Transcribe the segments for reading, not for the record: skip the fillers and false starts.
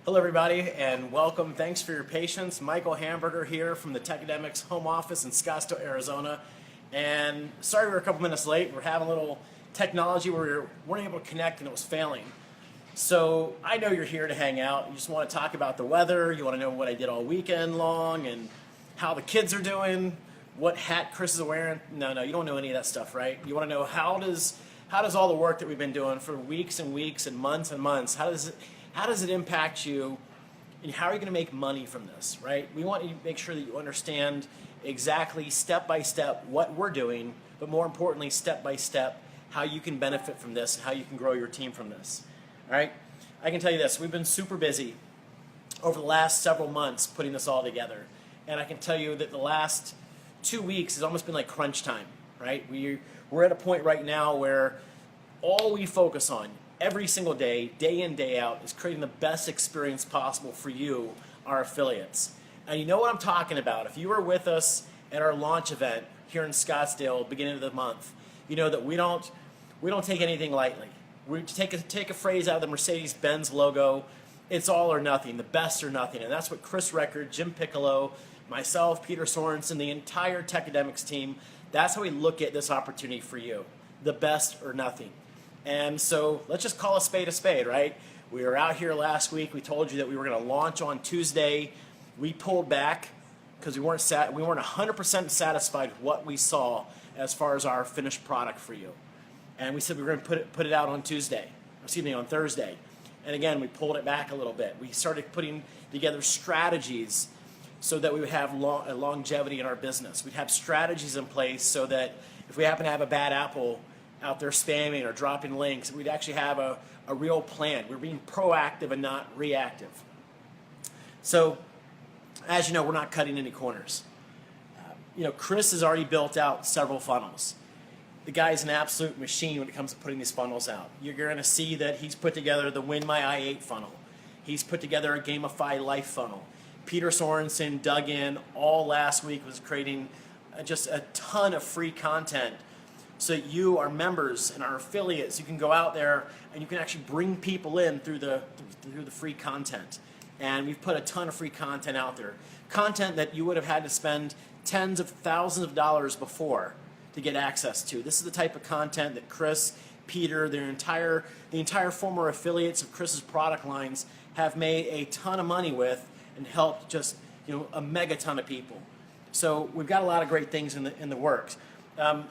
Hello everybody and welcome. Thanks for your patience. Michael Hamburger here from the Tecademics home office in Scottsdale, Arizona. And sorry we're a couple minutes late. We're having a little technology where we weren't able to connect and it was failing. So I know you're here to hang out. You just want to talk about the weather. You want to know what I did all weekend long and how the kids are doing, what hat Chris is wearing. No, you don't know any of that stuff, right? You want to know how does all the work that we've been doing for weeks and weeks and months, how does it impact you, and how are you going to make money from this, right? We want you to make sure that you understand exactly step by step what we're doing, but more importantly, step by step, how you can benefit from this, how you can grow your team from this, all right? I can tell you this, we've been super busy over the last several months putting this all together, and I can tell you that the last 2 weeks has almost been like crunch time, right? We're at a point right now where all we focus on every single day, day in, day out, is creating the best experience possible for you, our affiliates. And you know what I'm talking about. If you were with us at our launch event here in Scottsdale, beginning of the month, you know that we don't take anything lightly. We take a phrase out of the Mercedes-Benz logo. It's all or nothing, the best or nothing. And that's what Chris Record, Jim Piccolo, myself, Peter Sorensen, the entire Tecademics team, that's how we look at this opportunity for you, the best or nothing. And so let's just call a spade, right? We were out here last week. We told you that we were going to launch on Tuesday. We pulled back because we weren't 100% satisfied with what we saw as far as our finished product for you. And we said we were going to put it out on on Thursday. And again, we pulled it back a little bit. We started putting together strategies so that we would have longevity in our business. We'd have strategies in place so that if we happen to have a bad apple out there spamming or dropping links, we'd actually have a real plan. We're being proactive and not reactive. So, as you know, we're not cutting any corners. Chris has already built out several funnels. The guy's an absolute machine when it comes to putting these funnels out. You're going to see that he's put together the Win My I8 funnel. He's put together a Gamify Life funnel. Peter Sorensen dug in all last week, was creating just a ton of free content so that you, our members and our affiliates, you can go out there and you can actually bring people in through the free content. And we've put a ton of free content out there. Content that you would have had to spend tens of thousands of dollars before to get access to. This is the type of content that Chris, Peter, the entire former affiliates of Chris's product lines have made a ton of money with and helped just a mega ton of people. So we've got a lot of great things in the works.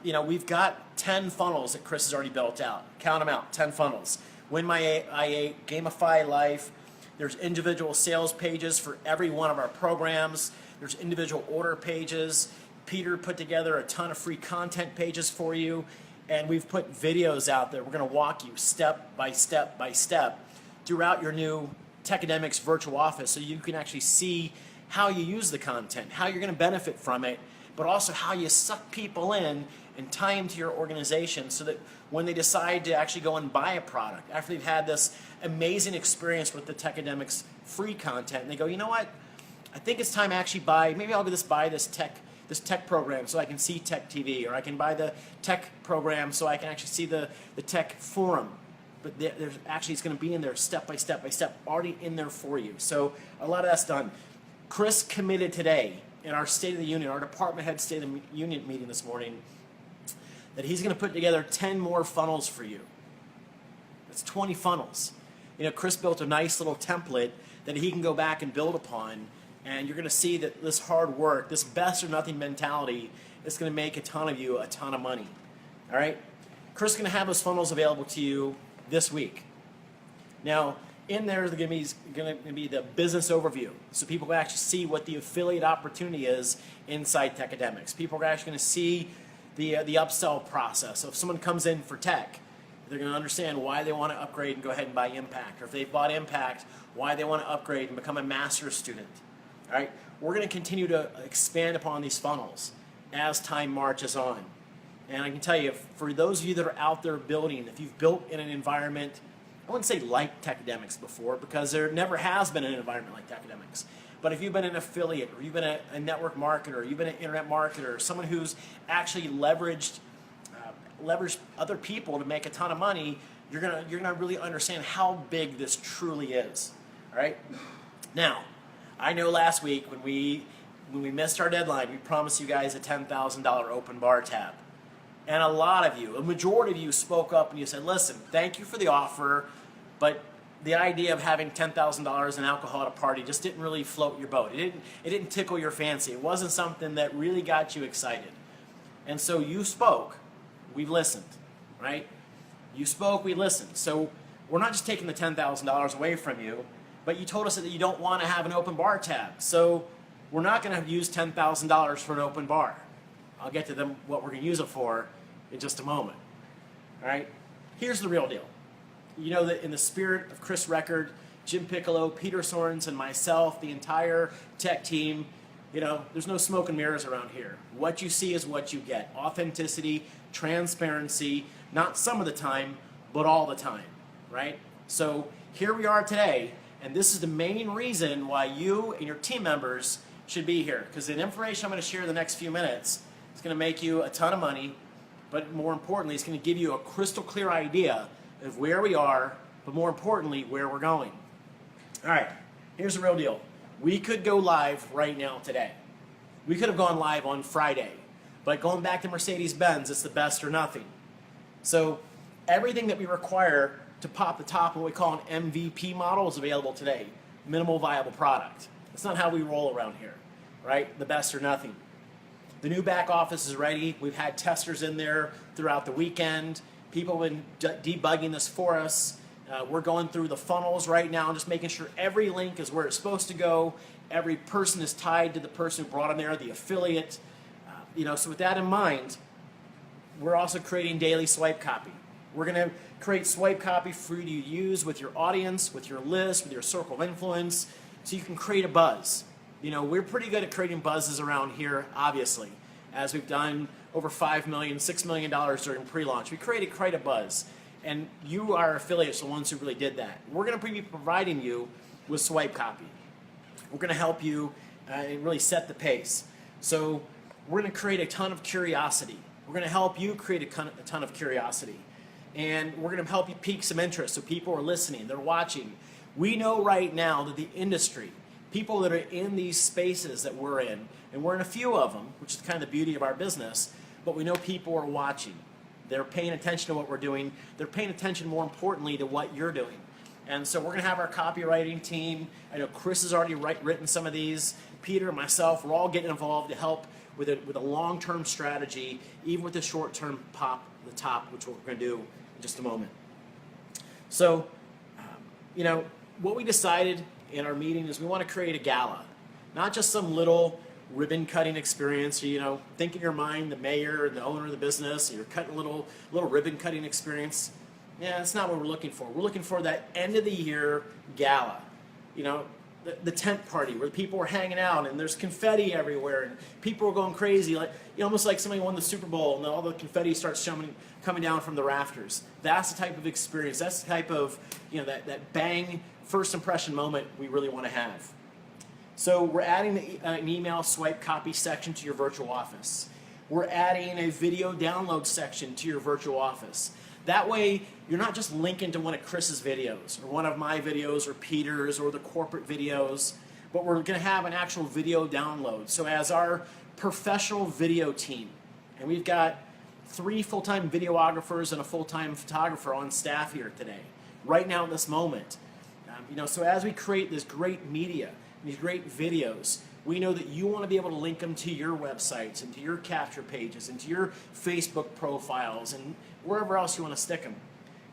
We've got 10 funnels that Chris has already built out. Count them out, 10 funnels. Win My I8, Gamify Life. There's individual sales pages for every one of our programs. There's individual order pages. Peter put together a ton of free content pages for you. And we've put videos out there. We're going to walk you step by step by step throughout your new Tecademics virtual office so you can actually see how you use the content, how you're going to benefit from it, but also how you suck people in and tie them to your organization so that when they decide to actually go and buy a product, after they've had this amazing experience with the Tecademics free content, and they go, you know what, I think it's time to actually maybe I'll just buy this tech program so I can see Tech TV, or I can buy the tech program so I can actually see the tech forum. But there's actually, it's going to be in there step by step by step, already in there for you. So a lot of that's done. Chris committed today in our State of the Union, our department head State of the Union meeting this morning, that he's going to put together 10 more funnels for you. That's 20 funnels. Chris built a nice little template that he can go back and build upon, and you're going to see that this hard work, this best or nothing mentality, is going to make a ton of you a ton of money. All right? Chris is going to have those funnels available to you this week. Now, in there is going to be the business overview, so people can actually see what the affiliate opportunity is inside Tecademics. People are actually going to see the upsell process. So if someone comes in for tech, they're going to understand why they want to upgrade and go ahead and buy Impact, or if they've bought Impact, why they want to upgrade and become a master's student. All right, we're going to continue to expand upon these funnels as time marches on. And I can tell you, for those of you that are out there building, if you've built in an environment, I wouldn't say like Tecademics before, because there never has been an environment like Tecademics. But if you've been an affiliate, or you've been a network marketer, or you've been an internet marketer, or someone who's actually leveraged other people to make a ton of money, you're gonna really understand how big this truly is. All right. Now, I know last week when we missed our deadline, we promised you guys a $10,000 open bar tab. And a lot of you, a majority of you spoke up and you said, listen, thank you for the offer, but the idea of having $10,000 in alcohol at a party just didn't really float your boat. It didn't tickle your fancy. It wasn't something that really got you excited. And so you spoke, we listened, right? You spoke, we listened. So we're not just taking the $10,000 away from you, but you told us that you don't want to have an open bar tab. So we're not going to use $10,000 for an open bar. I'll get to what we're going to use it for in just a moment. All right? Here's the real deal. You know that in the spirit of Chris Record, Jim Piccolo, Peter Sorens, and myself, the entire tech team, there's no smoke and mirrors around here. What you see is what you get. Authenticity, transparency, not some of the time, but all the time, right? So here we are today, and this is the main reason why you and your team members should be here, because the information I'm going to share in the next few minutes is going to make you a ton of money, but more importantly, it's going to give you a crystal clear idea of where we are, but more importantly, where we're going. All right, here's the real deal. We could go live right now today. We could have gone live on Friday, but going back to Mercedes-Benz, it's the best or nothing. So everything that we require to pop the top of what we call an MVP model is available today. Minimal viable product. That's not how we roll around here, right? The best or nothing. The new back office is ready. We've had testers in there throughout the weekend. People have been debugging this for us. We're going through the funnels right now and just making sure every link is where it's supposed to go. Every person is tied to the person who brought them there, the affiliate. So with that in mind, we're also creating daily swipe copy. We're going to create swipe copy for you to use with your audience, with your list, with your circle of influence, so you can create a buzz. We're pretty good at creating buzzes around here, obviously, as we've done over $5 million, $6 million during pre-launch. We created quite a buzz, and you, our affiliates, are the ones who really did that. We're going to be providing you with swipe copy. We're going to help you and really set the pace. So we're going to create a ton of curiosity. We're going to help you create a ton of curiosity. And we're going to help you pique some interest so people are listening, they're watching. We know right now that the industry, people that are in these spaces that we're in, and we're in a few of them, which is kind of the beauty of our business, but we know people are watching. They're paying attention to what we're doing. They're paying attention, more importantly, to what you're doing. And so we're going to have our copywriting team. I know Chris has already written some of these. Peter and myself, we're all getting involved to help with a long-term strategy, even with the short-term pop at the top, which we're going to do in just a moment. So, what we decided in our meeting is we want to create a gala, not just some little ribbon cutting experience. Think in your mind the mayor and the owner of the business, and you're cutting a little ribbon cutting experience. Yeah, that's not what we're looking for. We're looking for that end of the year gala. The tent party where people are hanging out and there's confetti everywhere and people are going crazy, almost like somebody won the Super Bowl and all the confetti starts coming down from the rafters. That's the type of experience. That's the type of that bang first impression moment we really want to have. So we're adding an email swipe copy section to your virtual office. We're adding a video download section to your virtual office. That way, you're not just linking to one of Chris's videos or one of my videos or Peter's or the corporate videos, but we're going to have an actual video download. So as our professional video team, and we've got 3 full-time videographers and a full-time photographer on staff here today, right now in this moment. So as we create this great media, these great videos, we know that you want to be able to link them to your websites and to your capture pages and to your Facebook profiles and wherever else you want to stick them.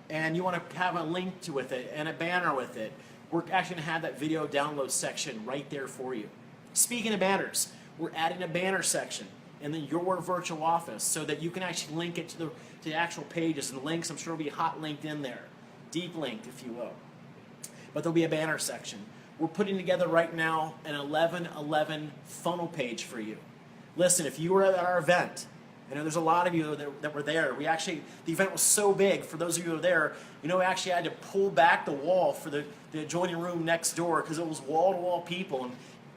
And you want to have a link to with it and a banner with it. We're actually going to have that video download section right there for you. Speaking of banners, we're adding a banner section in your virtual office so that you can actually link it to the actual pages and links. I'm sure will be hot linked in there, deep linked if you will. But there'll be a banner section. We're putting together right now an 11/11 funnel page for you. Listen, if you were at our event, I know there's a lot of you that were there. The event was so big, for those of you who were there, we actually had to pull back the wall for the adjoining room next door because it was wall-to-wall people. And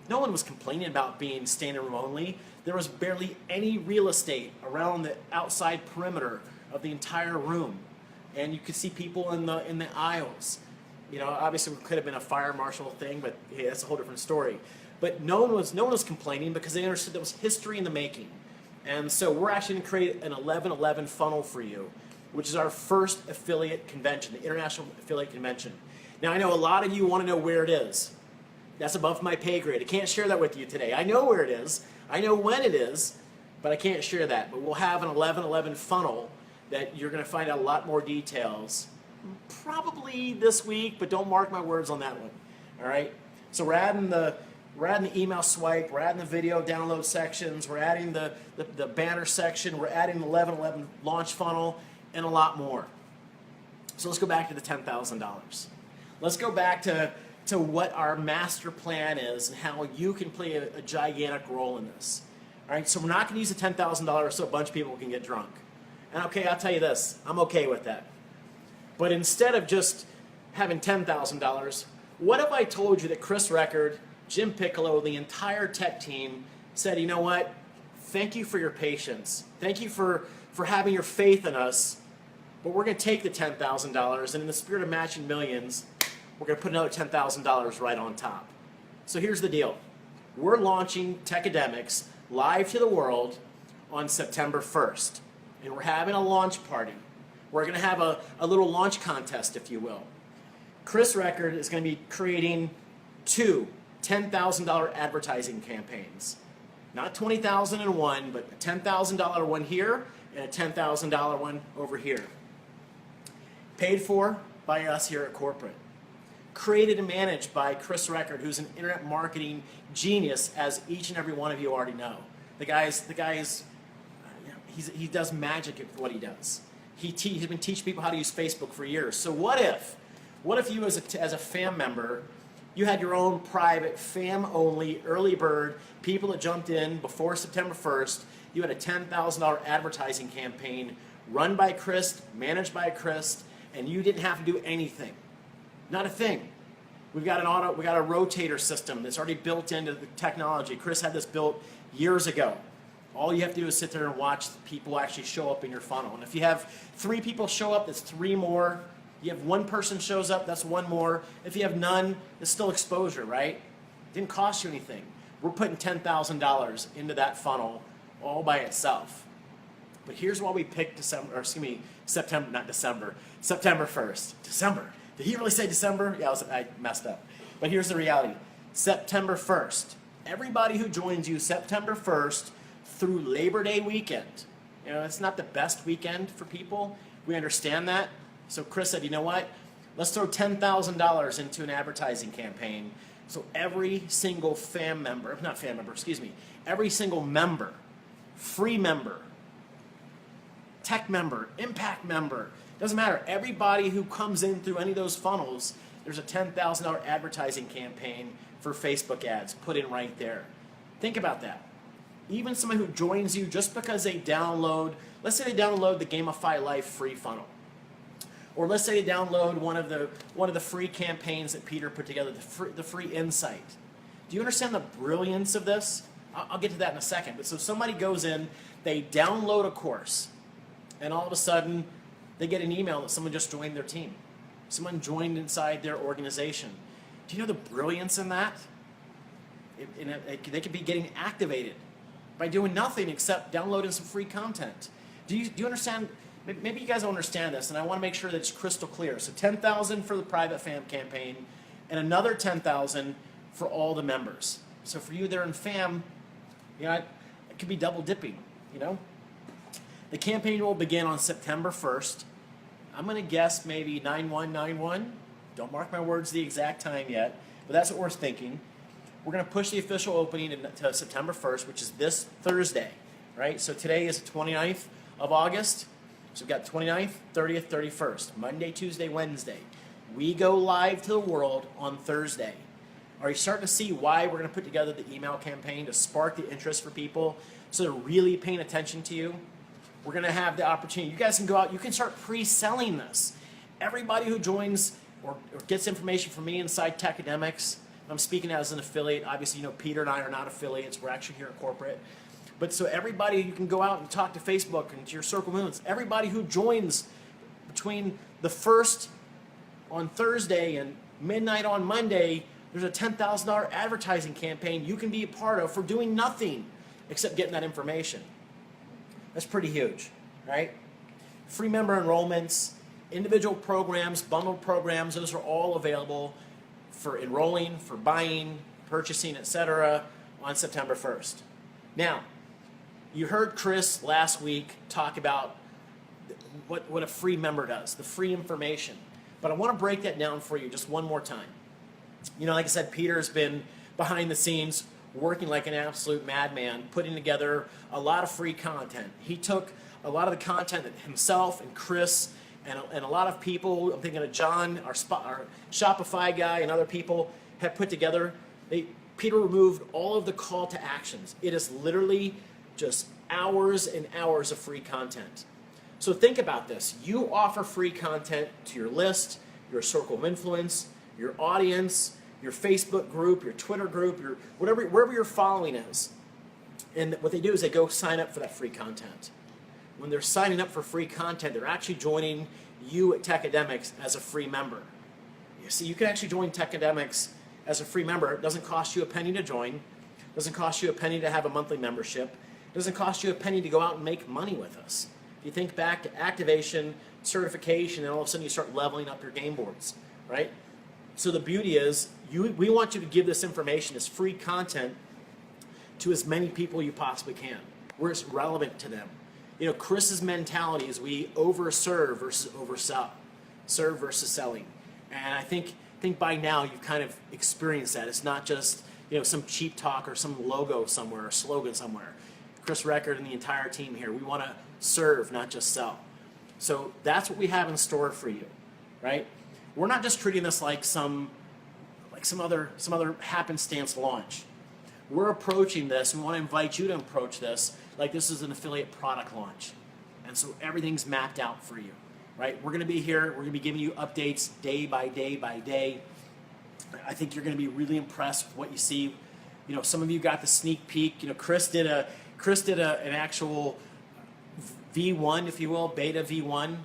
no one was complaining about being standing room only. There was barely any real estate around the outside perimeter of the entire room. And you could see people in the aisles. You know, obviously it could have been a fire marshal thing, but hey, that's a whole different story. But no one was complaining because they understood that was history in the making. And so we're actually going to create an 11-11 funnel for you, which is our first affiliate convention, the International Affiliate Convention. Now, I know a lot of you want to know where it is. That's above my pay grade. I can't share that with you today. I know where it is. I know when it is, but I can't share that. But we'll have an 11-11 funnel that you're going to find out a lot more details probably this week, but don't mark my words on that one. All right? So we're adding the email swipe, we're adding the video download sections, we're adding the banner section, we're adding the 11-11 launch funnel, and a lot more. So let's go back to the $10,000. Let's go back to what our master plan is and how you can play a gigantic role in this. All right, so we're not going to use the $10,000 so a bunch of people can get drunk. And okay, I'll tell you this, I'm okay with that. But instead of just having $10,000, what if I told you that Chris Record, Jim Piccolo, the entire tech team said, you know what, thank you for your patience. Thank you for having your faith in us, but we're going to take the $10,000 and in the spirit of matching millions, we're going to put another $10,000 right on top. So here's the deal. We're launching Tecademics live to the world on September 1st. And we're having a launch party. We're going to have a little launch contest, if you will. Chris Record is going to be creating two $10,000 advertising campaigns. Not $20,000 in one, but a $10,000 one here and a $10,000 one over here. Paid for by us here at corporate. Created and managed by Chris Record, who's an internet marketing genius, as each and every one of you already know. The guy is he does magic at what he does. He's been teaching people how to use Facebook for years. So what if you as a FAM member, you had your own private FAM-only early bird, people that jumped in before September 1st, you had a $10,000 advertising campaign run by Chris, managed by Chris, and you didn't have to do anything. Not a thing. We got a rotator system that's already built into the technology. Chris had this built years ago. All you have to do is sit there and watch people actually show up in your funnel. And if you have 3 people show up, that's 3 more. You have 1 person shows up, that's 1 more. If you have none, it's still exposure, right? It didn't cost you anything. We're putting $10,000 into that funnel all by itself. But here's why we picked September 1st. December. Did he really say December? Yeah, I messed up. But here's the reality. September 1st. Everybody who joins you September 1st through Labor Day weekend. You know, it's not the best weekend for people. We understand that. So Chris said, you know what? Let's throw $10,000 into an advertising campaign. So every single every single member, free member, tech member, impact member, doesn't matter. Everybody who comes in through any of those funnels, there's a $10,000 advertising campaign for Facebook ads put in right there. Think about that. Even somebody who joins you just because they download, let's say they download the Gamify Life free funnel. Or let's say they download one of the free campaigns that Peter put together, the free insight. Do you understand the brilliance of this? I'll get to that in a second. But so somebody goes in, they download a course, and all of a sudden they get an email that someone just joined their team. Someone joined inside their organization. Do you know the brilliance in that? They could be getting activated by doing nothing except downloading some free content. Do you understand? Maybe you guys don't understand this, and I want to make sure that it's crystal clear. So $10,000 for the private FAM campaign, and another $10,000 for all the members. So for you there in FAM, you know, it could be double dipping, you know. The campaign will begin on September 1st. I'm going to guess maybe 9/1/91. Don't mark my words the exact time yet, but that's what we're thinking. We're going to push the official opening to September 1st, which is this Thursday, right? So today is the 29th of August. So we've got 29th, 30th, 31st, Monday, Tuesday, Wednesday. We go live to the world on Thursday. Are you starting to see why we're going to put together the email campaign to spark the interest for people so they're really paying attention to you? We're going to have the opportunity. You guys can go out. You can start pre-selling this. Everybody who joins or gets information from me inside Tecademics, I'm speaking as an affiliate. Obviously, you know, Peter and I are not affiliates. We're actually here at corporate. But so everybody, you can go out and talk to Facebook and to your circle of influence. Everybody who joins between the 1st on Thursday and midnight on Monday, there's a $10,000 advertising campaign you can be a part of for doing nothing except getting that information. That's pretty huge, right? Free member enrollments, individual programs, bundled programs, those are all available for enrolling, for buying, purchasing, etc. on September 1st. Now, you heard Chris last week talk about what a free member does, the free information. But I want to break that down for you just one more time. You know, like I said, Peter's been behind the scenes working like an absolute madman, putting together a lot of free content. He took a lot of the content that himself and Chris and a lot of people, I'm thinking of John, our Shopify guy, and other people have put together. Peter removed all of the call to actions. It is literally just hours and hours of free content. So think about this. You offer free content to your list, your circle of influence, your audience, your Facebook group, your Twitter group, your wherever your following is. And what they do is they go sign up for that free content. When they're signing up for free content, they're actually joining you at Tecademics as a free member. You see, you can actually join Tecademics as a free member. It doesn't cost you a penny to join. It doesn't cost you a penny to have a monthly membership. It doesn't cost you a penny to go out and make money with us. If you think back to activation, certification, and all of a sudden you start leveling up your game boards, right? So the beauty is, we want you to give this information as free content to as many people you possibly can, where it's relevant to them. You know, Chris's mentality is we overserve versus oversell, serve versus selling. And I think by now you've kind of experienced that. It's not just, you know, some cheap talk or some logo somewhere or slogan somewhere. Chris Record and the entire team here, we want to serve, not just sell. So that's what we have in store for you, right? We're not just treating this like some other happenstance launch. We're approaching this, and we want to invite you to approach this like this is an affiliate product launch. And so everything's mapped out for you, right? We're going to be here. We're going to be giving you updates day by day by day. I think you're going to be really impressed with what you see. You know, some of you got the sneak peek. You know, Chris did an actual V1, if you will, beta V1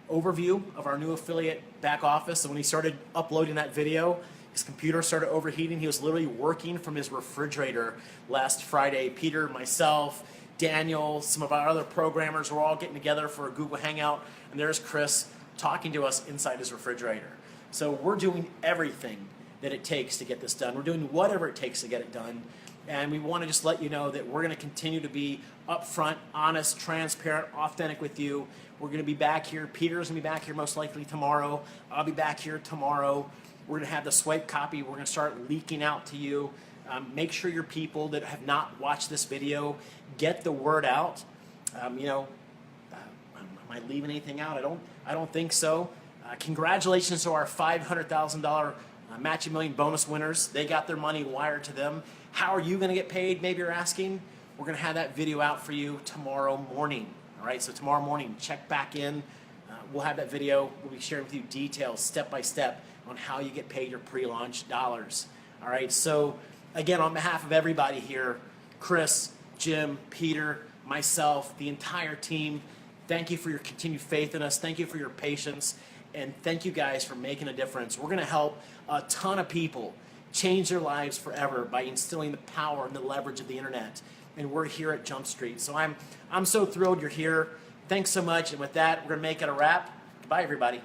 overview of our new affiliate back office. And when he started uploading that video, his computer started overheating. He was literally working from his refrigerator last Friday. Peter, myself, Daniel, some of our other programmers were all getting together for a Google Hangout, and there's Chris talking to us inside his refrigerator. So we're doing everything that it takes to get this done. We're doing whatever it takes to get it done. And we want to just let you know that we're going to continue to be upfront, honest, transparent, authentic with you. We're going to be back here. Peter's going to be back here most likely tomorrow. I'll be back here tomorrow. We're going to have the swipe copy. We're going to start leaking out to you. Make sure your people that have not watched this video get the word out. Am I leaving anything out? I don't think so. Congratulations to our $500,000 Match a Million bonus winners. They got their money wired to them. How are you going to get paid? Maybe you're asking. We're going to have that video out for you tomorrow morning. All right, so tomorrow morning, check back in. We'll have that video. We'll be sharing with you details, step by step, on how you get paid your pre-launch dollars. All right, so again, on behalf of everybody here, Chris, Jim, Peter, myself, the entire team, thank you for your continued faith in us. Thank you for your patience. And thank you guys for making a difference. We're going to help a ton of people change their lives forever by instilling the power and the leverage of the internet. And we're here at Jump Street. So I'm so thrilled you're here. Thanks so much. And with that, we're going to make it a wrap. Goodbye, everybody.